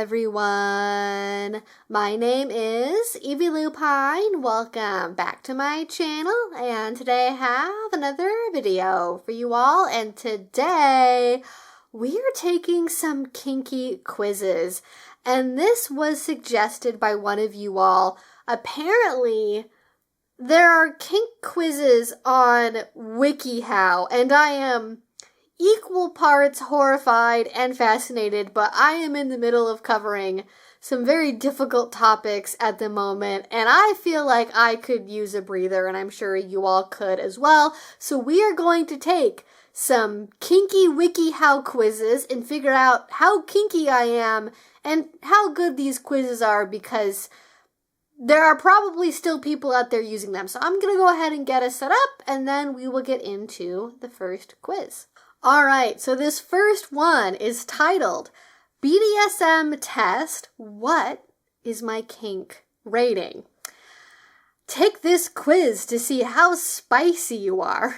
everyone. My name is Evie Lupine. Welcome back to my channel, and today I have another video for you all, and today we are taking some kinky quizzes, and this was suggested by one of you all. Apparently, there are kink quizzes on WikiHow, and I am equal parts horrified and fascinated, but I am in the middle of covering some very difficult topics at the moment, and I feel like I could use a breather, and I'm sure you all could as well. So we are going to take some kinky WikiHow quizzes and figure out how kinky I am and how good these quizzes are, because there are probably still people out there using them. So I'm going to go ahead and get us set up, and then we will get into the first quiz. Alright, so this first one is titled, BDSM Test, What is My Kink Rating? Take this quiz to see how spicy you are.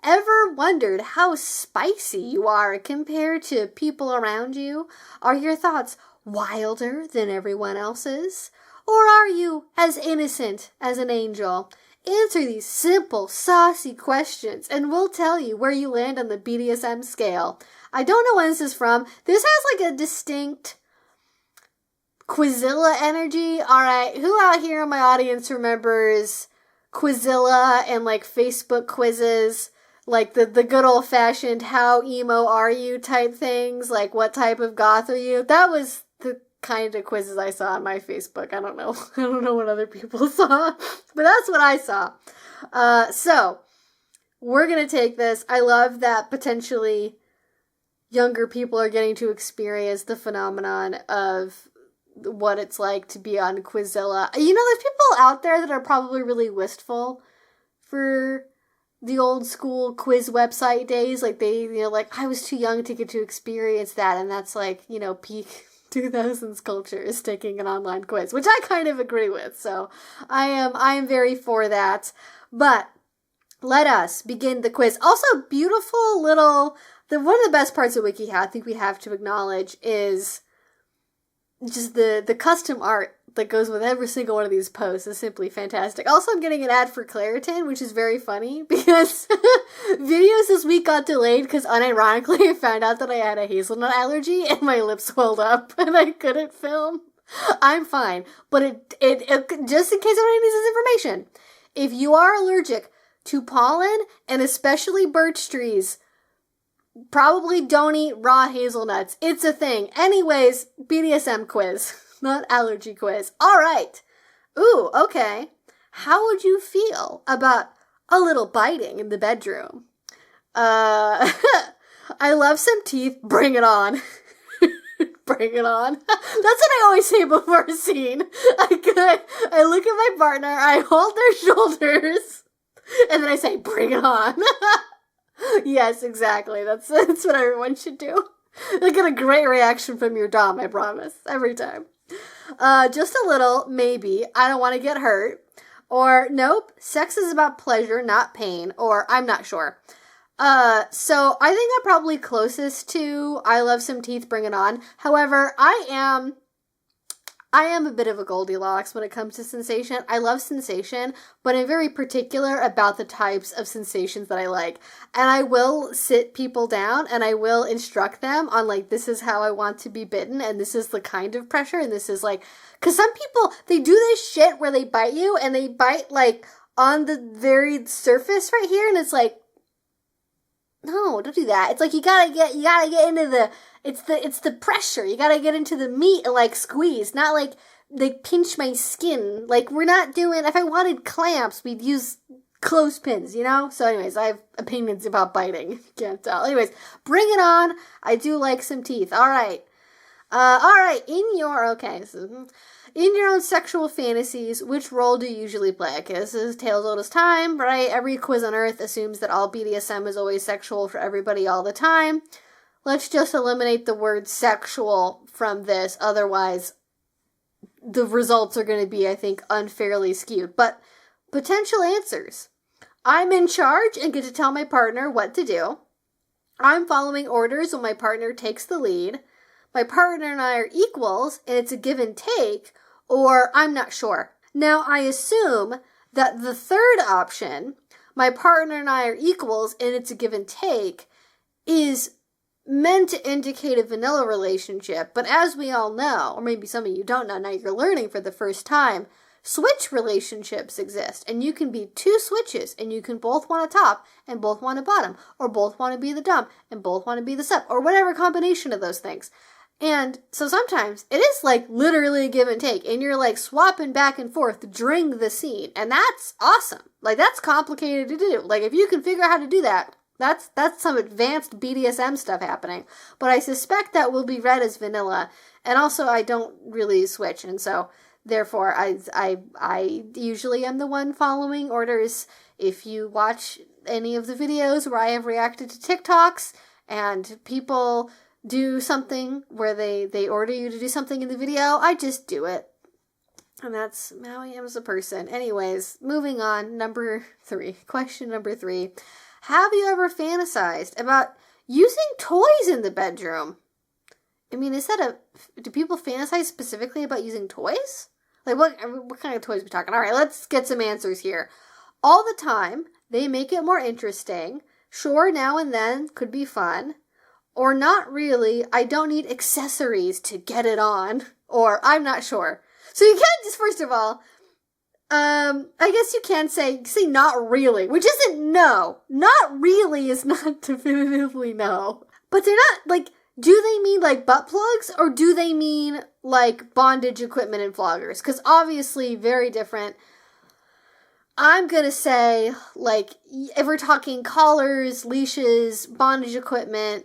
Ever wondered how spicy you are compared to people around you? Are your thoughts wilder than everyone else's? Or are you as innocent as an angel? Answer these simple, saucy questions, and we'll tell you where you land on the BDSM scale. I don't know when this is from. This has like a distinct Quizilla energy. Alright, who out here in my audience remembers Quizilla and like Facebook quizzes? Like the good old-fashioned how emo are you type things? Like what type of goth are you? That was the kind of quizzes I saw on my Facebook. I don't know. I don't know what other people saw, but that's what I saw. So we're going to take this. I love that potentially younger people are getting to experience the phenomenon of what it's like to be on Quizilla. You know, there's people out there that are probably really wistful for the old school quiz website days. Like like I was too young to get to experience that. And that's like, peak 2000s culture is taking an online quiz, which I kind of agree with. So I am very for that. But let us begin the quiz. Also, beautiful little, one of the best parts of WikiHow, I think we have to acknowledge, is just the custom art that goes with every single one of these posts is simply fantastic. Also, I'm getting an ad for Claritin, which is very funny because videos this week got delayed because unironically I found out that I had a hazelnut allergy and my lips swelled up and I couldn't film. I'm fine, but it just in case anybody needs this information, if you are allergic to pollen and especially birch trees, probably don't eat raw hazelnuts. It's a thing. Anyways, BDSM quiz. Not allergy quiz. All right. Ooh, okay. How would you feel about a little biting in the bedroom? I love some teeth. Bring it on. Bring it on. That's what I always say before a scene. I look at my partner, I hold their shoulders, and then I say, bring it on. Yes, exactly. That's what everyone should do. You'll get a great reaction from your dom, I promise. Every time. Just a little, maybe, I don't want to get hurt, or nope, sex is about pleasure, not pain, or I'm not sure. So I think I'm probably closest to I love some teeth, bring it on. However, I am a bit of a Goldilocks when it comes to sensation. I love sensation, but I'm very particular about the types of sensations that I like. And I will sit people down and I will instruct them on like, this is how I want to be bitten and this is the kind of pressure and this is like, because some people, they do this shit where they bite you and they bite like on the very surface right here and it's like, no, don't do that. It's like you gotta get into the, it's the pressure. You gotta get into the meat and like squeeze, not like they pinch my skin. Like we're not doing, if I wanted clamps, we'd use clothespins, So anyways, I have opinions about biting. Can't tell. Anyways, bring it on. I do like some teeth. All right. In your own sexual fantasies, which role do you usually play? Okay, this is tales old as time, right? Every quiz on earth assumes that all BDSM is always sexual for everybody all the time. Let's just eliminate the word sexual from this, otherwise the results are going to be, I think, unfairly skewed. But potential answers. I'm in charge and get to tell my partner what to do. I'm following orders when my partner takes the lead. my partner and I are equals and it's a give and take, or I'm not sure. Now, I assume that the third option, my partner and I are equals and it's a give and take, is meant to indicate a vanilla relationship. But as we all know, or maybe some of you don't know, now you're learning for the first time, switch relationships exist, and you can be two switches, and you can both want a top and both want a bottom, or both want to be the dom and both want to be the sub, or whatever combination of those things. And so sometimes it is like literally a give and take, and you're like swapping back and forth during the scene, and that's awesome. Like, that's complicated to do. Like, if you can figure out how to do that, that's some advanced BDSM stuff happening. But I suspect that will be read as vanilla, and also I don't really switch, and so therefore, I usually am the one following orders. If you watch any of the videos where I have reacted to TikToks and people do something where they order you to do something in the video, I just do it. And that's how I am as a person. Anyways, moving on. Question number 3. Have you ever fantasized about using toys in the bedroom? I mean, do people fantasize specifically about using toys? Like, what kind of toys are we talking? All right, let's get some answers here. All the time, they make it more interesting. Sure, now and then could be fun. Or not really, I don't need accessories to get it on. Or, I'm not sure. So you can't just, first of all, I guess you can say not really, which isn't no. Not really is not definitively no. But they're not, like, do they mean, like, butt plugs, or do they mean, like, bondage equipment and floggers? Because obviously, very different. I'm gonna say, like, if we're talking collars, leashes, bondage equipment,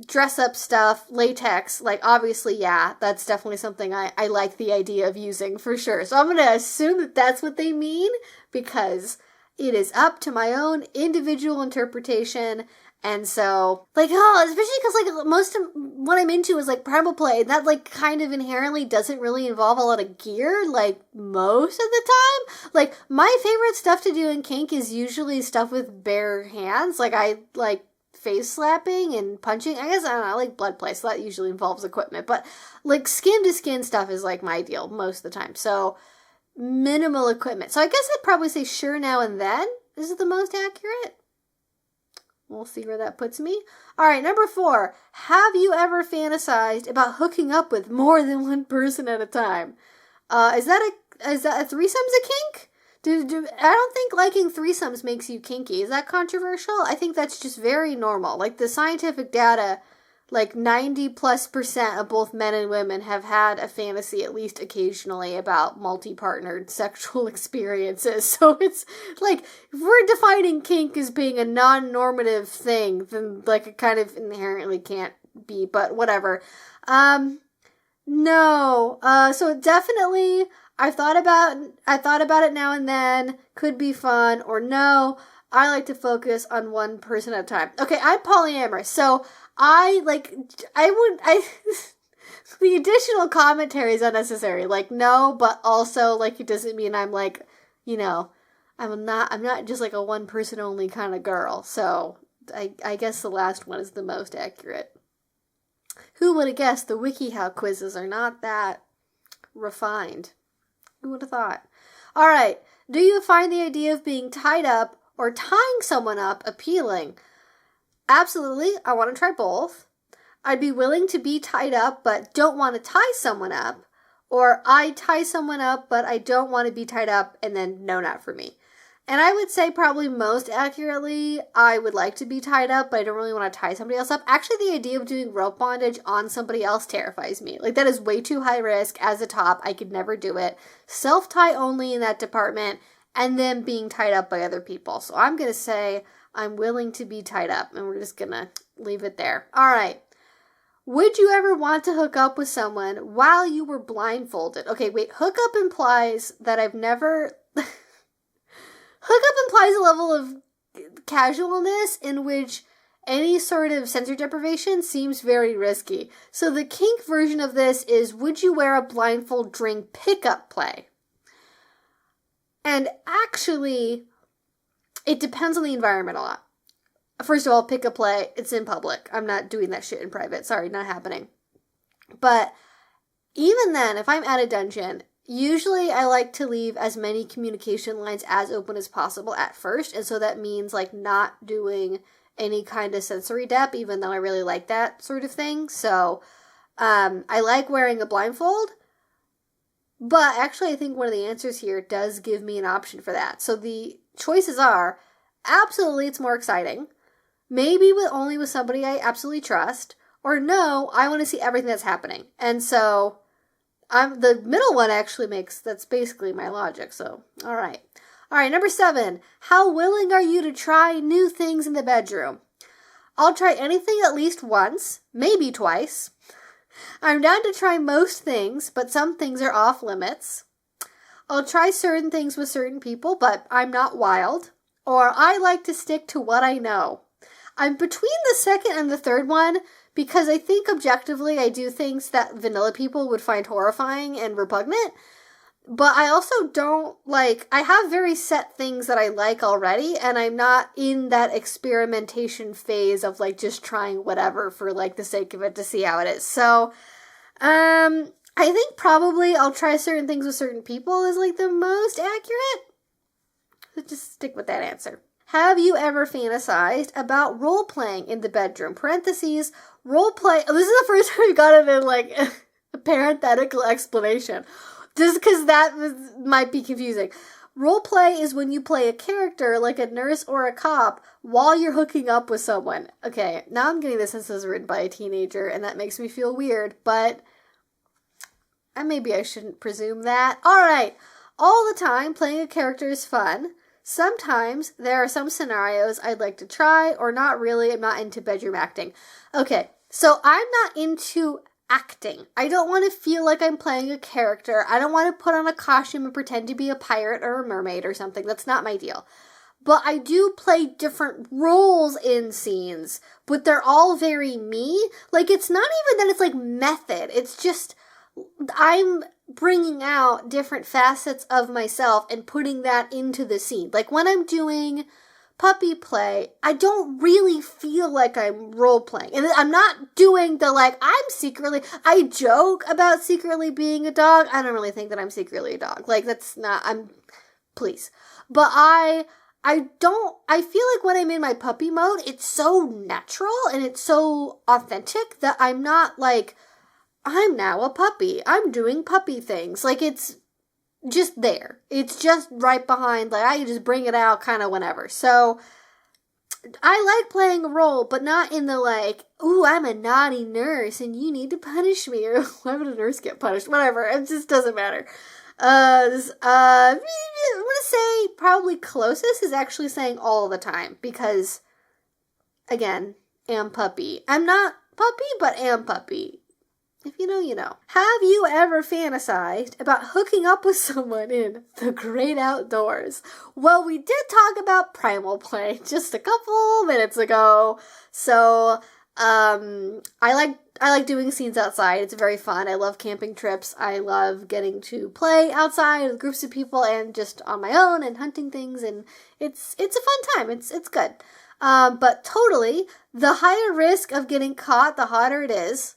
dress-up stuff, latex, like, obviously, yeah, that's definitely something I like the idea of using, for sure. So I'm gonna assume that that's what they mean, because it is up to my own individual interpretation. And so, like, especially because, like, most of what I'm into is, like, primal play. That, like, kind of inherently doesn't really involve a lot of gear, like, most of the time. Like, my favorite stuff to do in kink is usually stuff with bare hands. Like, I like face slapping and punching. I guess, I don't know, I like blood play, so that usually involves equipment. But, like, skin-to-skin stuff is, like, my deal most of the time. So, minimal equipment. So I guess I'd probably say sure now and then is the most accurate. We'll see where that puts me. All right, number 4. Have you ever fantasized about hooking up with more than one person at a time? Is that a threesomes a kink? I don't think liking threesomes makes you kinky. Is that controversial? I think that's just very normal. Like, the scientific data, like 90+% of both men and women have had a fantasy at least occasionally about multi-partnered sexual experiences. So it's like, if we're defining kink as being a non-normative thing, then, like, it kind of inherently can't be, but whatever. No. So definitely, I thought about it now and then, could be fun, or no, I like to focus on one person at a time. Okay, I'm polyamorous, so the additional commentary is unnecessary. Like, no, but also, like, it doesn't mean I'm, like, you know, I'm not just, like, a one person only kind of girl. So I guess the last one is the most accurate. Who would have guessed the WikiHow quizzes are not that refined? Who would have thought? All right. Do you find the idea of being tied up or tying someone up appealing? Absolutely. I want to try both. I'd be willing to be tied up but don't want to tie someone up. Or I tie someone up but I don't want to be tied up, and then no, not for me. And I would say probably most accurately, I would like to be tied up, but I don't really want to tie somebody else up. Actually, the idea of doing rope bondage on somebody else terrifies me. Like, that is way too high risk. As a top, I could never do it. Self-tie only in that department, and then being tied up by other people. So I'm going to say I'm willing to be tied up, and we're just going to leave it there. All right. Would you ever want to hook up with someone while you were blindfolded? Okay, wait. Hookup implies that I've never... Hookup implies a level of casualness in which any sort of sensory deprivation seems very risky. So the kink version of this is, would you wear a blindfold during pickup play? And actually, it depends on the environment a lot. First of all, pickup play, it's in public. I'm not doing that shit in private. Sorry, not happening. But even then, if I'm at a dungeon, usually I like to leave as many communication lines as open as possible at first. And so that means like not doing any kind of sensory depth, even though I really like that sort of thing. So I like wearing a blindfold. But actually, I think one of the answers here does give me an option for that. So the choices are, absolutely, it's more exciting. Maybe only with somebody I absolutely trust. Or no, I want to see everything that's happening. And so the middle one actually that's basically my logic. So, all right. All right, number 7. How willing are you to try new things in the bedroom? I'll try anything at least once, maybe twice. I'm down to try most things, but some things are off limits. I'll try certain things with certain people, but I'm not wild. Or I like to stick to what I know. I'm between the second and the third one because I think objectively I do things that vanilla people would find horrifying and repugnant. But I also don't I have very set things that I like already, and I'm not in that experimentation phase of just trying whatever for the sake of it to see how it is. So, I think probably I'll try certain things with certain people is the most accurate. So just stick with that answer. Have you ever fantasized about role-playing in the bedroom? Parentheses, role-play. Oh, this is the first time we got it in a parenthetical explanation. Just because that might be confusing. Roleplay is when you play a character like a nurse or a cop while you're hooking up with someone. Okay, now I'm getting this since it was written by a teenager, and that makes me feel weird, but maybe I shouldn't presume that. Alright, all the time playing a character is fun. Sometimes there are some scenarios I'd like to try, or not really. I'm not into bedroom acting. Okay, so I'm not into acting. I don't want to feel like I'm playing a character. I don't want to put on a costume and pretend to be a pirate or a mermaid or something. That's not my deal. But I do play different roles in scenes, but they're all very me. It's not even that it's method. It's just I'm bringing out different facets of myself and putting that into the scene. When I'm doing puppy play, I don't really feel like I'm role-playing. And I'm not doing I joke about secretly being a dog. I don't really think that I'm secretly a dog. Please. But I feel like when I'm in my puppy mode, it's so natural and it's so authentic that I'm not I'm now a puppy. I'm doing puppy things. It's just there. It's just right behind, I can just bring it out kind of whenever. So, I like playing a role, but not in the ooh, I'm a naughty nurse and you need to punish me, or why would a nurse get punished? Whatever, it just doesn't matter. I'm gonna say probably closest is actually saying all the time, because, again, am puppy. I'm not puppy, but am puppy. If you know, you know. Have you ever fantasized about hooking up with someone in the great outdoors? Well, we did talk about primal play just a couple minutes ago. So, I like doing scenes outside. It's very fun. I love camping trips. I love getting to play outside with groups of people and just on my own and hunting things, and it's a fun time. It's good. But totally, the higher risk of getting caught, the hotter it is.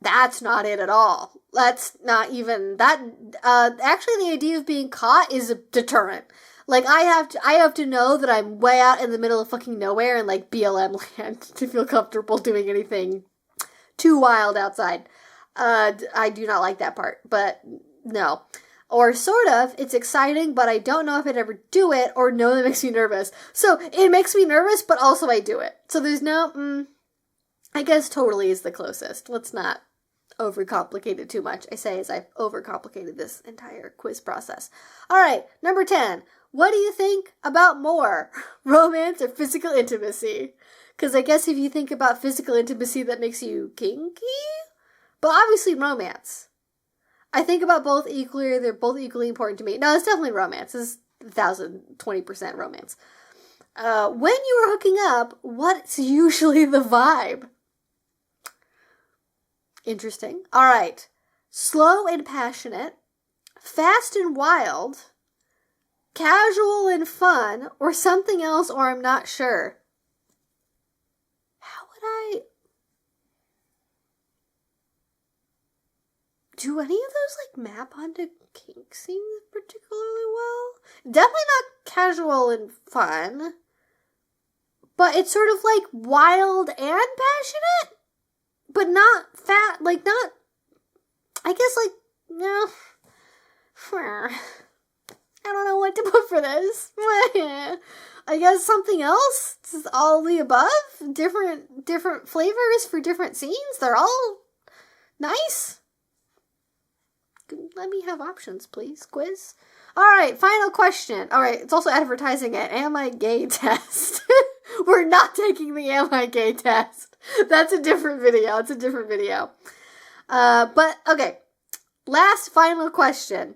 That's not it at all. That's not even that. Actually, the idea of being caught is a deterrent. I have to know that I'm way out in the middle of fucking nowhere in BLM land to feel comfortable doing anything too wild outside. I do not like that part, but no. Or sort of, it's exciting, but I don't know if I'd ever do it, or no, that makes me nervous. So it makes me nervous, but also I do it. So there's no, I guess totally is the closest. Let's not overcomplicate it too much. I say as I've overcomplicated this entire quiz process. All right, number 10. What do you think about more, romance or physical intimacy? Because I guess if you think about physical intimacy, that makes you kinky? But obviously romance. I think about both equally, they're both equally important to me. No, it's definitely romance. It's 1,020% romance. When you are hooking up, what's usually the vibe? Interesting. All right. Slow and passionate, fast and wild, casual and fun, or something else, or I'm not sure. How would I... do any of those, like, map onto kink scenes particularly well? Definitely not casual and fun. But it's sort of, like, wild and passionate. But not fat, like, not... I guess, like, no... I don't know what to put for this. I guess something else? It's all the above? Different flavors for different scenes? They're all nice? Let me have options, please. Quiz. Alright, final question. Alright, it's also advertising an Am I Gay test. We're not taking the Am I Gay test. That's a different video. It's a different video. But, okay. Last final question.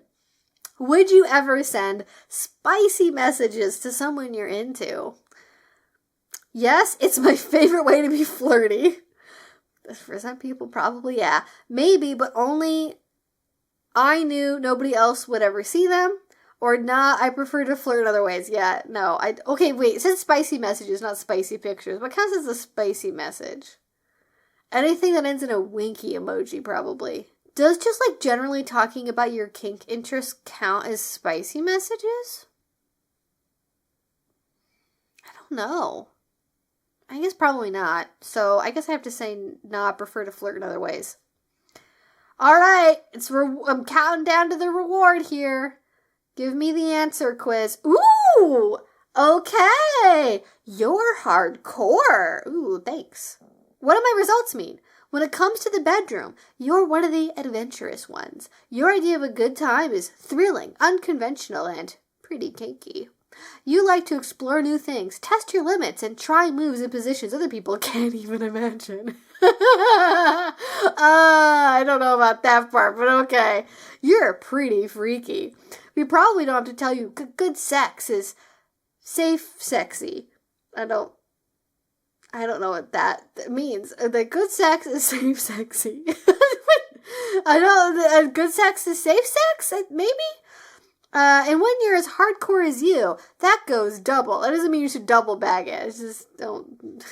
Would you ever send spicy messages to someone you're into? Yes, it's my favorite way to be flirty. For some people, probably, yeah. Maybe, but only I knew nobody else would ever see them. Or not, I prefer to flirt other ways. Yeah, no. Okay, wait, it says spicy messages, not spicy pictures. What counts as a spicy message? Anything that ends in a winky emoji, probably. Does just, like, generally talking about your kink interests count as spicy messages? I don't know. I guess probably not. So I guess I have to say no, I prefer to flirt in other ways. Alright, I'm counting down to the reward here. Give me the answer, quiz. Ooh! Okay! You're hardcore. Ooh, thanks. What do my results mean? When it comes to the bedroom, you're one of the adventurous ones. Your idea of a good time is thrilling, unconventional, and pretty kinky. You like to explore new things, test your limits, and try moves and positions other people can't even imagine. I don't know about that part, but okay. You're pretty freaky. We probably don't have to tell you good sex is safe sexy. I don't know what that means. The good sex is safe sexy. I know good sex is safe sex, maybe? And when you're as hardcore as you, that goes double. That doesn't mean you should double bag it. It's just, don't...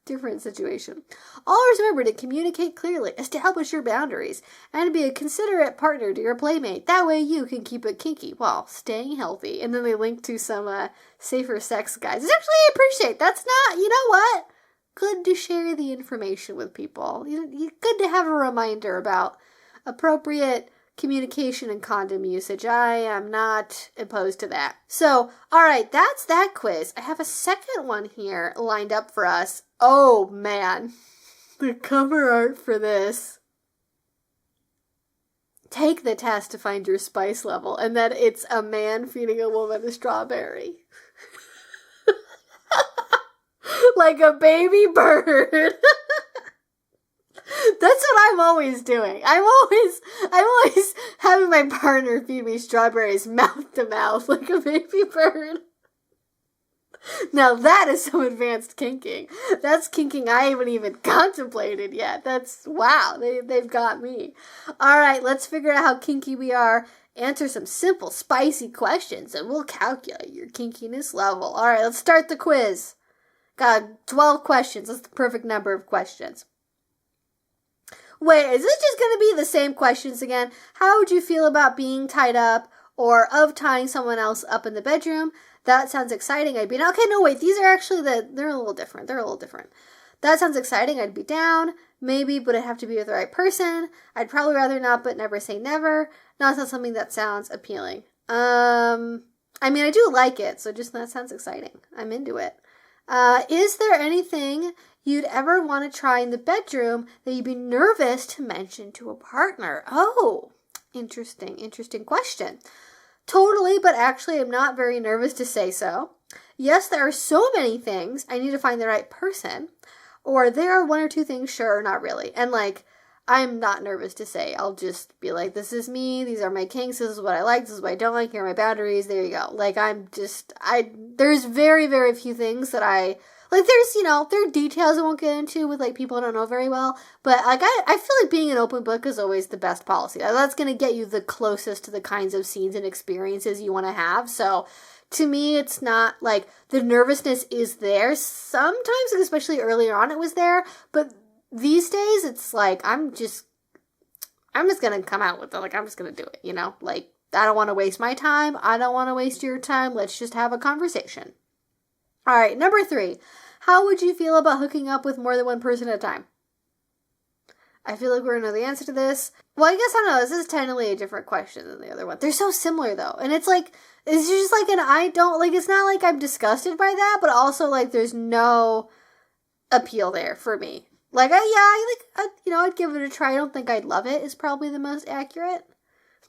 Different situation. Always remember to communicate clearly, establish your boundaries, and be a considerate partner to your playmate. That way you can keep it kinky while staying healthy. And then they link to some safer sex guides. It's actually, I appreciate. That's not, you know what? Good to share the information with people. Good to have a reminder about appropriate communication and condom usage. I am not opposed to that. So, alright, that's that quiz. I have a second one here lined up for us. Oh, man. The cover art for this. Take the test to find your spice level, and then it's a man feeding a woman a strawberry. Like a baby bird. That's what I'm always doing. I'm always having my partner feed me strawberries mouth to mouth like a baby bird. Now that is some advanced kinking. That's kinking I haven't even contemplated yet. Wow, they've got me. Alright, let's figure out how kinky we are. Answer some simple, spicy questions, and we'll calculate your kinkiness level. Alright, let's start the quiz. Got 12 questions. That's the perfect number of questions. Wait, is this just going to be the same questions again? How would you feel about being tied up or of tying someone else up in the bedroom? That sounds exciting. I'd be down. Okay, no, wait. These are actually they're a little different. That sounds exciting. I'd be down. Maybe, but it'd have to be with the right person. I'd probably rather not, but never say never. No, it's not something that sounds appealing. I mean, I do like it, so just that sounds exciting. I'm into it. Is there anything you'd ever want to try in the bedroom that you'd be nervous to mention to a partner? Oh, interesting question. Totally, but actually I'm not very nervous to say so. Yes, there are so many things. I need to find the right person. Or there are one or two things, sure, not really. And I'm not nervous to say. I'll just be like, this is me, these are my kinks, this is what I like, this is what I don't like, here are my boundaries, there you go. There's very, very few things that there are details I won't get into with, people I don't know very well, but, I feel like being an open book is always the best policy. That's gonna get you the closest to the kinds of scenes and experiences you want to have, so, to me, it's not, the nervousness is there. Sometimes, especially earlier on, it was there, but these days, it's I'm I'm just gonna come out with it. Like, I'm just gonna do it, Like, I don't want to waste my time. I don't want to waste your time. Let's just have a conversation. All right, number 3. How would you feel about hooking up with more than one person at a time? I feel like we're going to know the answer to this. Well, I guess I don't know. This is technically a different question than the other one. They're so similar, though. And it's like, it's just like it's not like I'm disgusted by that, but also, like, there's no appeal there for me. Like, I'd give it a try. I don't think I'd love it, is probably the most accurate.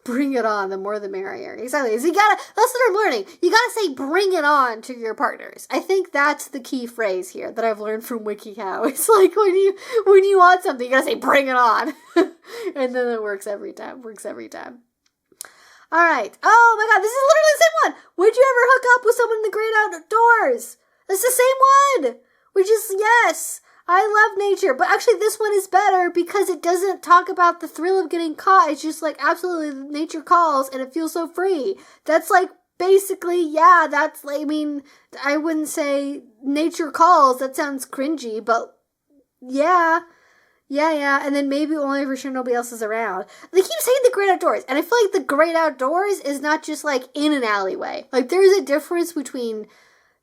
Bring it on, the more the merrier. Exactly. So that's what I'm learning. You gotta say bring it on to your partners. I think that's the key phrase here that I've learned from WikiHow. It's like when you want something, you gotta say bring it on. And then it works every time. Alright. Oh my god, this is literally the same one. Would you ever hook up with someone in the great outdoors? It's the same one. Yes. I love nature, but actually this one is better because it doesn't talk about the thrill of getting caught. It's just like, absolutely, nature calls and it feels so free. That's like, basically, yeah, that's like, I mean, I wouldn't say nature calls. That sounds cringy, but yeah. And then maybe only for sure nobody else is around. They keep saying the great outdoors, and I feel like the great outdoors is not just like in an alleyway. Like, there's a difference between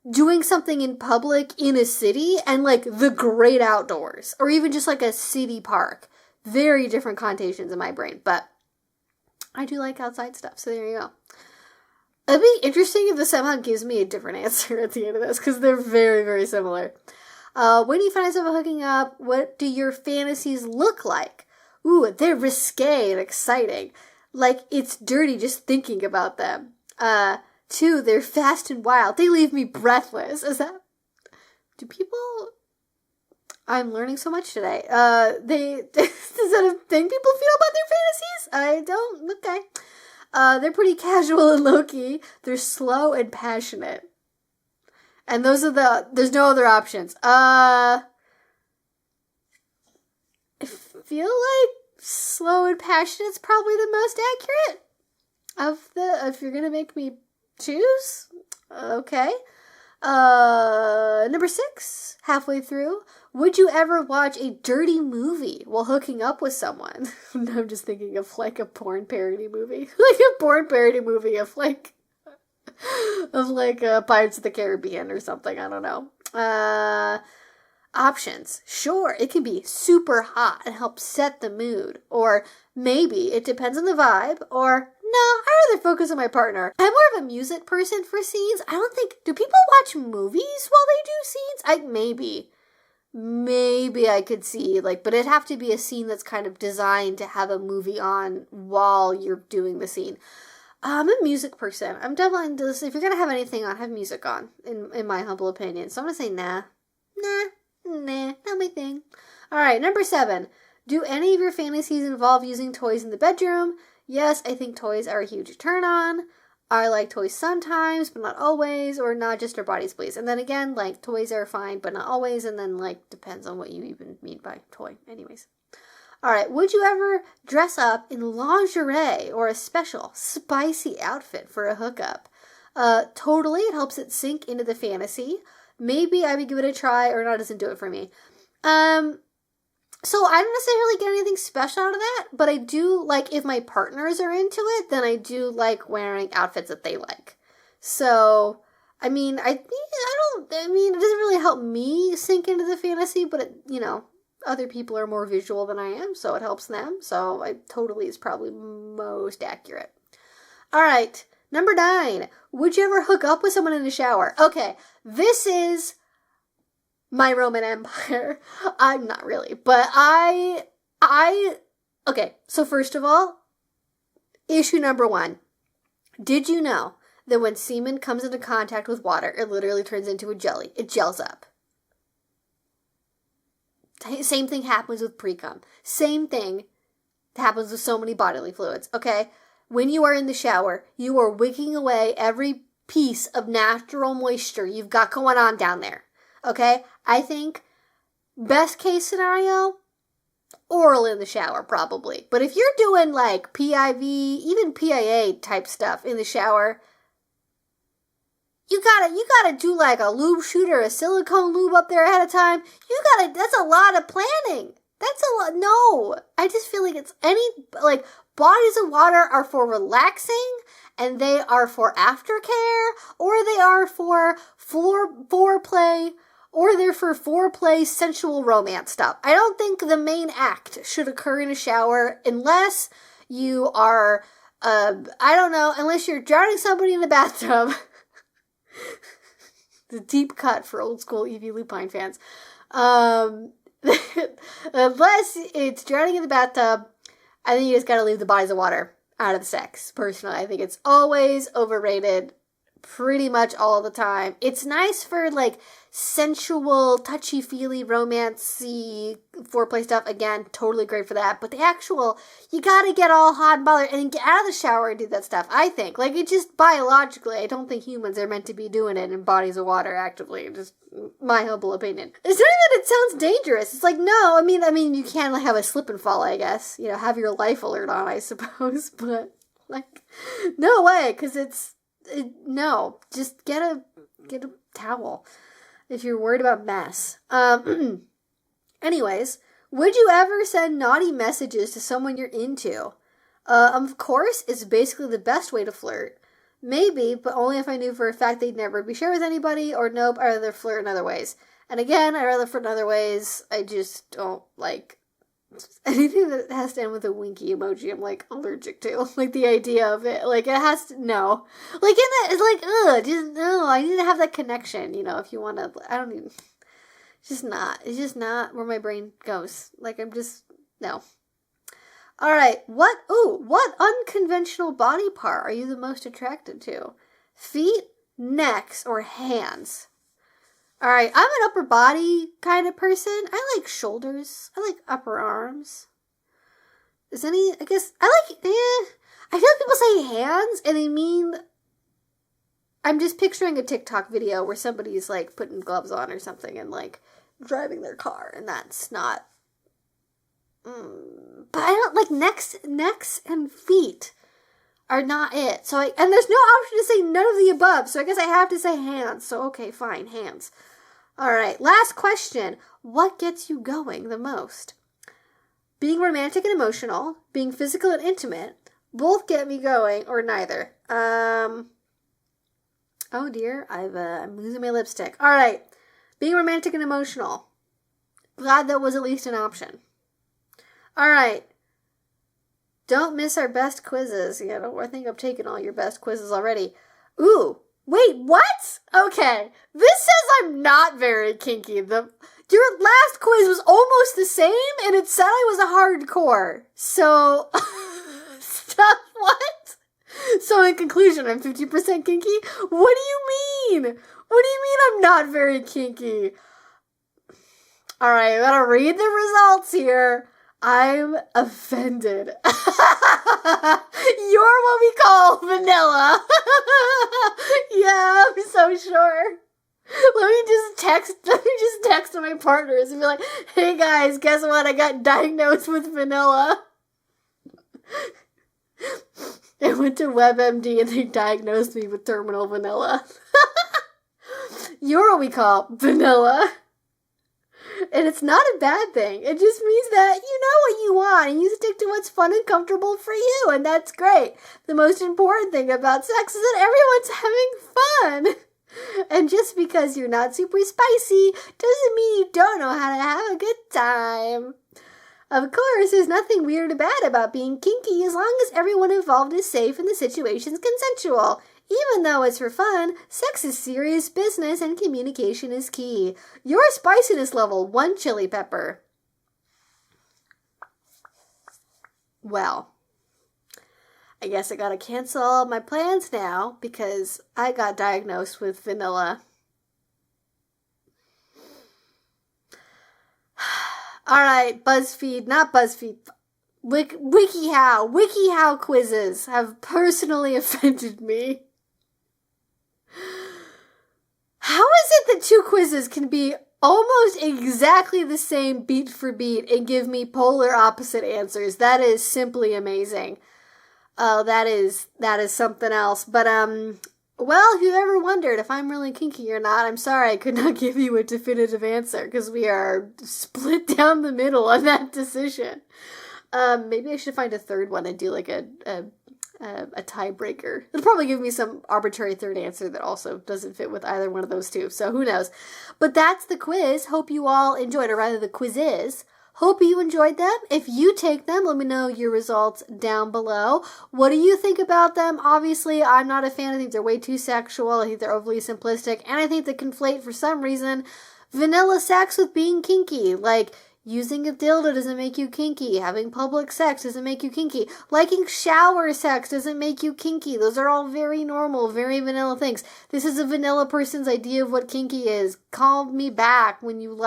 doing something in public in a city and like the great outdoors, or even just like a city park. Very different connotations in my brain, but I do like outside stuff, so there you go. It'd be interesting if this somehow gives me a different answer at the end of this, because they're very, very similar. When you find yourself hooking up, what do your fantasies look like? Ooh, they're risque and exciting. Like, it's dirty just thinking about them. 2, they're fast and wild. They leave me breathless. Do people... I'm learning so much today. Is that a thing people feel about their fantasies? I don't... Okay. They're pretty casual and low-key. They're slow and passionate. And there's no other options. I feel like slow and passionate is probably the most accurate if you're gonna make me choose. Okay. Number 6, halfway through. Would you ever watch a dirty movie while hooking up with someone? I'm just thinking of like a porn parody movie. Like a porn parody movie of Pirates of the Caribbean or something. I don't know. Options. Sure, it can be super hot and help set the mood. Or maybe it depends on the vibe. Or no, I'd rather focus on my partner. I'm more of a music person for scenes. I don't think... Do people watch movies while they do scenes? Maybe I could see, but it'd have to be a scene that's kind of designed to have a movie on while you're doing the scene. I'm a music person. I'm definitely into this. If you're gonna have anything on, have music on, in my humble opinion. So I'm gonna say nah, not my thing. Alright, number 7. Do any of your fantasies involve using toys in the bedroom? Yes, I think toys are a huge turn on. I like toys sometimes, but not always, or not just our bodies, please. And then again, toys are fine, but not always, and then, depends on what you even mean by toy. Anyways. Alright, would you ever dress up in lingerie or a special, spicy outfit for a hookup? Totally, it helps it sink into the fantasy. Maybe I would give it a try, or not, doesn't do it for me. So I don't necessarily get anything special out of that, but I do, if my partners are into it, then I do like wearing outfits that they like. So, it doesn't really help me sink into the fantasy, but it, other people are more visual than I am, so it helps them. So it totally is probably most accurate. All right, number 9. Would you ever hook up with someone in the shower? Okay, this is my Roman Empire. I'm not really, but okay, so first of all, issue number 1. Did you know that when semen comes into contact with water, it literally turns into a jelly? It gels up. Same thing happens with pre-cum. Same thing happens with so many bodily fluids, okay? When you are in the shower, you are wicking away every piece of natural moisture you've got going on down there, okay? I think best case scenario, oral in the shower probably. But if you're doing PIV, even PIA type stuff in the shower, you gotta do a lube shooter, a silicone lube up there ahead of time. That's a lot of planning. That's a lot. No, I just feel like it's bodies of water are for relaxing, and they are for aftercare, or they are for foreplay, or they're for foreplay, sensual romance stuff. I don't think the main act should occur in a shower unless you are, unless you're drowning somebody in the bathtub. The deep cut for old school Evie Lupine fans. Unless it's drowning in the bathtub, I think you just gotta leave the bodies of water out of the sex. Personally, I think it's always overrated pretty much all the time. It's nice for, like, sensual, touchy-feely, romancy, foreplay stuff. Again, totally great for that. But the actual, you gotta get all hot and bothered and get out of the shower and do that stuff, I think. Like, it just biologically, I don't think humans are meant to be doing it in bodies of water actively. Just my humble opinion. It's not even that it sounds dangerous. It's like, no, I mean, you can, like, have a slip and fall, I guess. You know, have your life alert on, I suppose. But, like, no way, because no, just get a towel if you're worried about mess. Anyways, would you ever send naughty messages to someone you're into? Of course, it's basically the best way to flirt. Maybe, but only if I knew for a fact they'd never be shared with anybody, or nope, I'd rather flirt in other ways. And again, I'd rather flirt in other ways. I just don't like anything that has to end with a winky emoji. I'm, like, allergic to. Like, the idea of it. Like, it has to, no. Like, in that, it's like, just, no, I need to have that connection, you know, if you want to, I don't even, it's just not where my brain goes. Like, I'm just, no. Alright, what unconventional body part are you the most attracted to? Feet, necks, or hands? Alright, I'm an upper body kind of person. I like shoulders. I like upper arms. I feel like people say hands, and they mean, I'm just picturing a TikTok video where somebody's, like, putting gloves on or something and, like, driving their car, and that's not, but I don't, like, necks and feet are not it. So and there's no option to say none of the above, so I guess I have to say hands. So, okay, fine, hands. Alright, last question. What gets you going the most? Being romantic and emotional, being physical and intimate, both get me going, or neither. Oh dear, I'm losing my lipstick. Alright, being romantic and emotional. Glad that was at least an option. Alright. Don't miss our best quizzes. I think I've taken all your best quizzes already. Ooh, wait, what? Okay, this says I'm not very kinky. Your last quiz was almost the same, and it said I was a hardcore. So, stuff, what? So in conclusion, I'm 50% kinky? What do you mean? What do you mean I'm not very kinky? Alright, I gotta read the results here. I'm offended. You're what we call vanilla. Yeah, I'm so sure. Let me just text my partners and be like, hey guys, guess what? I got diagnosed with vanilla. I went to WebMD and they diagnosed me with terminal vanilla. You're what we call vanilla. And it's not a bad thing. It just means that you know what you want and you stick to what's fun and comfortable for you, and that's great. The most important thing about sex is that everyone's having fun. And just because you're not super spicy doesn't mean you don't know how to have a good time. Of course, there's nothing weird or bad about being kinky as long as everyone involved is safe and the situation's consensual. Even though it's for fun, sex is serious business and communication is key. Your spiciness level, 1 chili pepper. Well, I guess I gotta cancel all my plans now because I got diagnosed with vanilla. Alright, not BuzzFeed. WikiHow. WikiHow quizzes have personally offended me. How is it that 2 quizzes can be almost exactly the same beat for beat and give me polar opposite answers? That is simply amazing. Oh, that is something else. But Well, if you ever wondered if I'm really kinky or not, I'm sorry I could not give you a definitive answer because we are split down the middle on that decision. Maybe I should find a third one and do like a tiebreaker. It'll probably give me some arbitrary third answer that also doesn't fit with either one of those two, so who knows. But that's the quiz. Hope you all enjoyed, or rather the quizzes. Hope you enjoyed them. If you take them, let me know your results down below. What do you think about them? Obviously, I'm not a fan. I think they're way too sexual. I think they're overly simplistic. And I think they conflate, for some reason, vanilla sex with being kinky. Like, using a dildo doesn't make you kinky. Having public sex doesn't make you kinky. Liking shower sex doesn't make you kinky. Those are all very normal, very vanilla things. This is a vanilla person's idea of what kinky is. Call me back when you,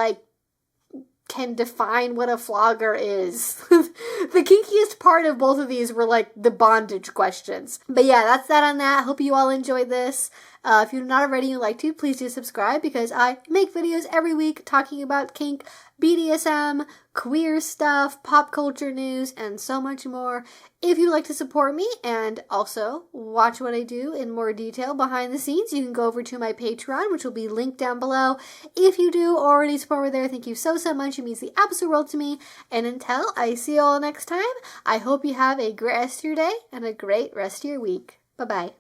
can define what a flogger is. The kinkiest part of both of these were the bondage questions. But yeah, that's that on that. Hope you all enjoyed this. If you're not already and you'd like to, please do subscribe because I make videos every week talking about kink, BDSM, queer stuff, pop culture news, and so much more. If you'd like to support me and also watch what I do in more detail behind the scenes, you can go over to my Patreon, which will be linked down below. If you do already support me there, thank you so much. It means the absolute world to me. And until I see you all next time, I hope you have a great rest of your day and a great rest of your week. Bye-bye.